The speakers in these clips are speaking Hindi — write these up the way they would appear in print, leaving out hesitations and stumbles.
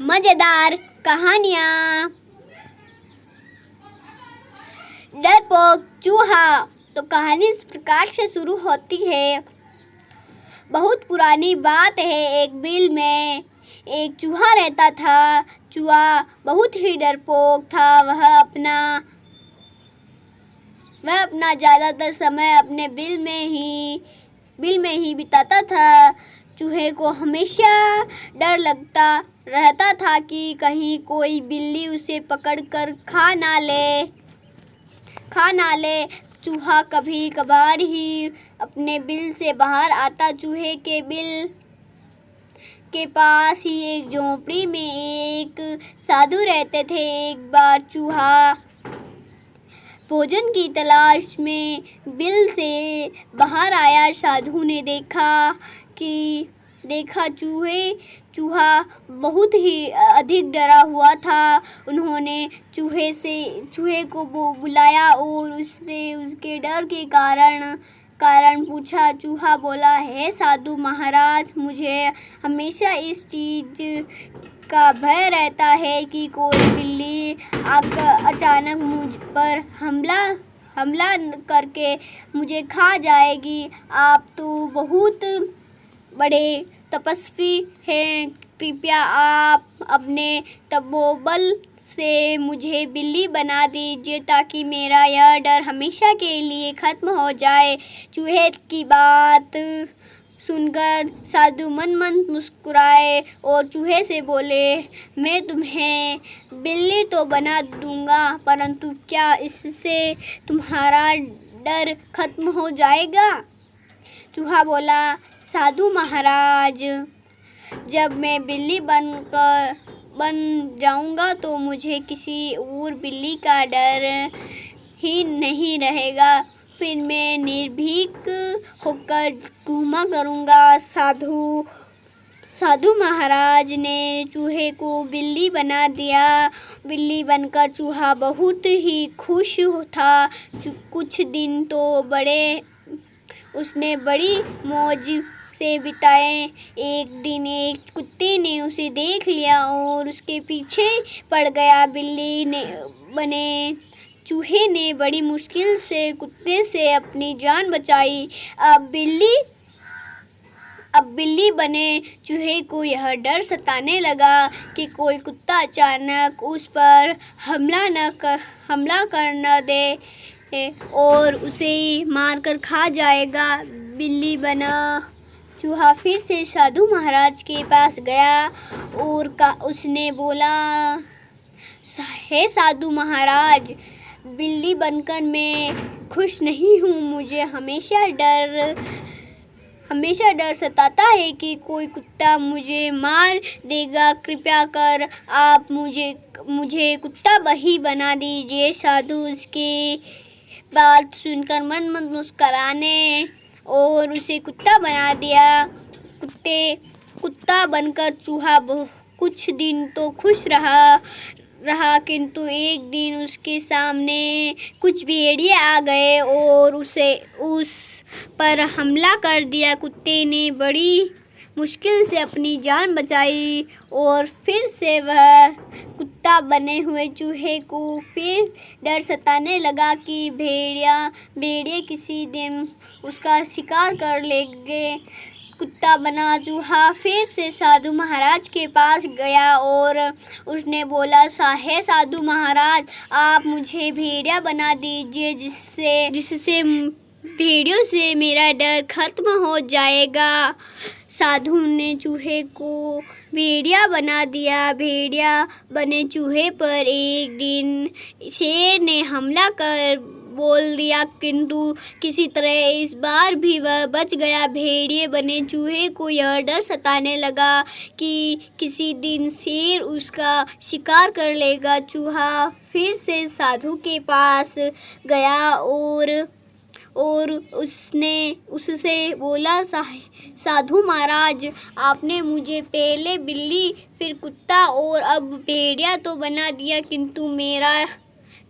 मजेदार कहानियाँ। डरपोक चूहा। तो कहानी इस प्रकार से शुरू होती है। बहुत पुरानी बात है। एक बिल में एक चूहा रहता था। चूहा बहुत ही डरपोक था। वह अपना ज़्यादातर समय अपने बिल में ही बिताता था। चूहे को हमेशा डर लगता रहता था कि कहीं कोई बिल्ली उसे पकड़कर खा ना ले। चूहा कभी कभार ही अपने बिल से बाहर आता। चूहे के बिल के पास ही एक झोंपड़ी में एक साधु रहते थे। एक बार चूहा भोजन की तलाश में बिल से बाहर आया। साधु ने देखा चूहा बहुत ही अधिक डरा हुआ था। उन्होंने चूहे को बुलाया और उससे उसके डर के कारण पूछा। चूहा बोला, हे साधु महाराज, मुझे हमेशा इस चीज़ का भय रहता है कि कोई बिल्ली अचानक मुझ पर हमला करके मुझे खा जाएगी। आप तो बहुत बड़े तपस्वी हैं। कृपया आप अपने तपोबल से मुझे बिल्ली बना दीजिए ताकि मेरा यह डर हमेशा के लिए खत्म हो जाए। चूहे की बात सुनकर साधु मन मुस्कुराए और चूहे से बोले, मैं तुम्हें बिल्ली तो बना दूंगा, परंतु क्या इससे तुम्हारा डर खत्म हो जाएगा? चूहा बोला, साधु महाराज, जब मैं बिल्ली बन जाऊंगा तो मुझे किसी और बिल्ली का डर ही नहीं रहेगा। फिर मैं निर्भीक होकर घूमा करूंगा। साधु महाराज ने चूहे को बिल्ली बना दिया। बिल्ली बनकर चूहा बहुत ही खुश था। कुछ दिन तो उसने बड़ी मौज से बिताए। एक दिन एक कुत्ते ने उसे देख लिया और उसके पीछे पड़ गया। बने चूहे ने बड़ी मुश्किल से कुत्ते से अपनी जान बचाई। अब बिल्ली बने चूहे को यह डर सताने लगा कि कोई कुत्ता अचानक उस पर हमला कर न दे और उसे मारकर खा जाएगा। बिल्ली बना चूहा फिर से साधु महाराज के पास गया और उसने बोला, हे साधु महाराज, बिल्ली बनकर मैं खुश नहीं हूँ। मुझे हमेशा डर सताता है कि कोई कुत्ता मुझे मार देगा। कृपया कर आप मुझे कुत्ता ही बना दीजिए। साधु उसकी बात सुनकर मन मुस्कुराने और उसे कुत्ता बना दिया। कुत्ता बनकर चूहा कुछ दिन तो खुश रहा, किंतु एक दिन उसके सामने कुछ भेड़िए आ गए और उस पर हमला कर दिया। कुत्ते ने बड़ी मुश्किल से अपनी जान बचाई और फिर से वह कुत्ता बने हुए चूहे को फिर डर सताने लगा कि भेड़िए किसी दिन उसका शिकार कर लेंगे। कुत्ता बना चूहा फिर से साधु महाराज के पास गया और उसने बोला, हे साधु महाराज, आप मुझे भेड़िया बना दीजिए जिससे भेड़ियों से मेरा डर खत्म हो जाएगा। साधु ने चूहे को भेड़िया बना दिया। भेड़िया बने चूहे पर एक दिन शेर ने हमला कर बोल दिया, किंतु किसी तरह इस बार भी वह बच गया। भेड़िए बने चूहे को यह डर सताने लगा कि किसी दिन शेर उसका शिकार कर लेगा। चूहा फिर से साधु के पास गया और उससे बोला, साधु महाराज, आपने मुझे पहले बिल्ली फिर कुत्ता और अब भेड़िया तो बना दिया,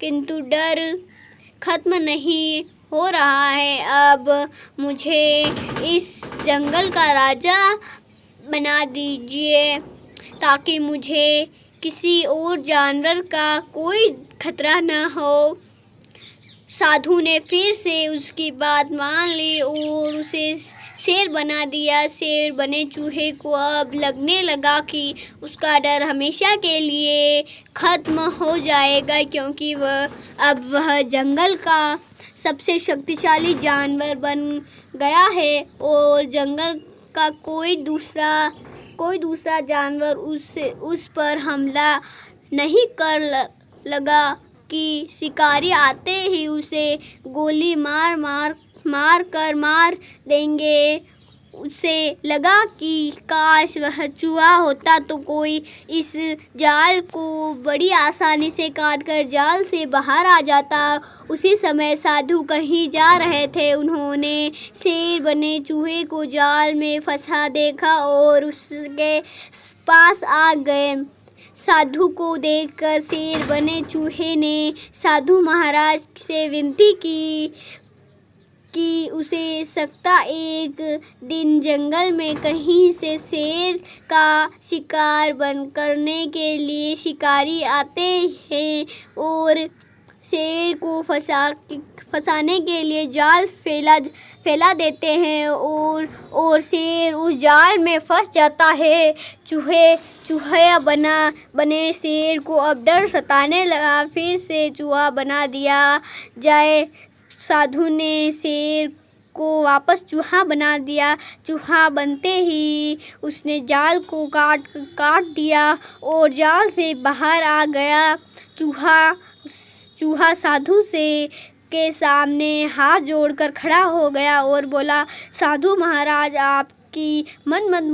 किंतु डर खत्म नहीं हो रहा है। अब मुझे इस जंगल का राजा बना दीजिए। ताकि मुझे किसी और जानवर का कोई खतरा न हो। साधु ने फिर से उसकी बात मान ली और उसे शेर बना दिया। शेर बने चूहे को अब लगने लगा कि उसका डर हमेशा के लिए ख़त्म हो जाएगा, क्योंकि वह जंगल का सबसे शक्तिशाली जानवर बन गया है और जंगल का कोई दूसरा जानवर उस पर हमला नहीं कर लगा कि शिकारी आते ही उसे गोली मार देंगे। उसे लगा कि काश वह चूहा होता तो कोई इस जाल को बड़ी आसानी से काटकर जाल से बाहर आ जाता। उसी समय साधु कहीं जा रहे थे। उन्होंने शेर बने चूहे को जाल में फंसा देखा और उसके पास आ गए। साधु को देखकर शेर बने चूहे ने साधु महाराज से विनती की कि उसे सकता एक दिन जंगल में कहीं से शेर का शिकार करने के लिए शिकारी आते हैं और शेर को फंसाने के लिए जाल फैला देते हैं और शेर उस जाल में फंस जाता है। चूहा बने शेर को अब डर सताने लगा। फिर से चूहा बना दिया जाए। साधु ने शेर को वापस चूहा बना दिया। चूहा बनते ही उसने जाल को काट दिया और जाल से बाहर आ गया। चूहा साधु के सामने हाथ जोड़कर खड़ा हो गया और बोला, साधु महाराज, आपकी मनमद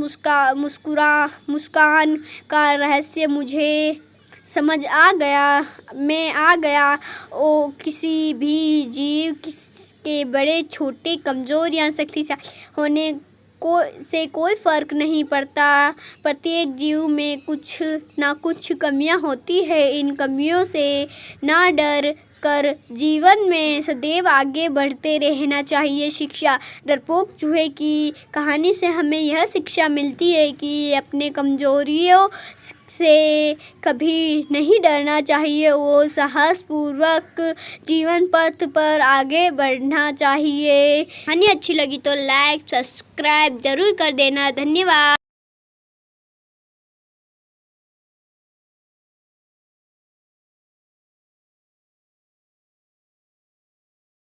मुस्कान का रहस्य मुझे समझ आ गया। मैं आ गया और किसी भी जीव के बड़े छोटे कमज़ोर या शक्तिशाली होने से कोई फ़र्क नहीं पड़ता। प्रत्येक जीव में कुछ ना कुछ कमियां होती है। इन कमियों से ना डर कर जीवन में सदैव आगे बढ़ते रहना चाहिए। शिक्षा। डरपोक चूहे की कहानी से हमें यह शिक्षा मिलती है कि अपने कमजोरियों से कभी नहीं डरना चाहिए और साहसपूर्वक जीवन पथ पर आगे बढ़ना चाहिए। कहानी अच्छी लगी तो लाइक सब्सक्राइब जरूर कर देना। धन्यवाद।